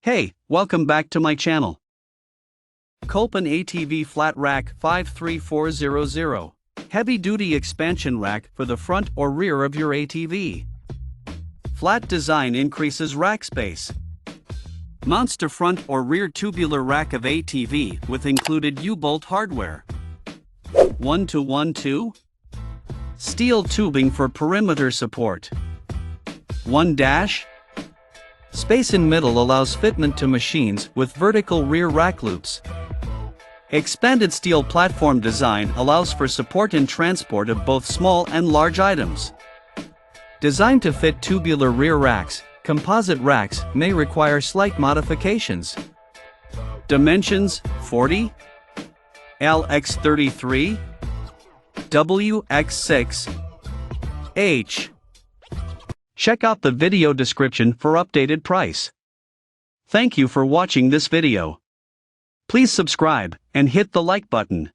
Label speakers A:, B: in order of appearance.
A: Hey, welcome back to my channel. Kolpin ATV Flat Rack 53400. Heavy-duty expansion rack for the front or rear of your ATV. Flat design increases rack space. Mounts to front or rear tubular rack of ATV with included U-bolt hardware. 1-to-1-2. Steel tubing for perimeter support. 1 dash. Space in middle allows fitment to machines with vertical rear rack loops. Expanded steel platform design allows for support and transport of both small and large items. Designed to fit tubular rear racks, composite racks may require slight modifications. Dimensions: 40 LX33 WX6 H. Check out the video description for updated price. Thank you for watching this video. Please subscribe and hit the like button.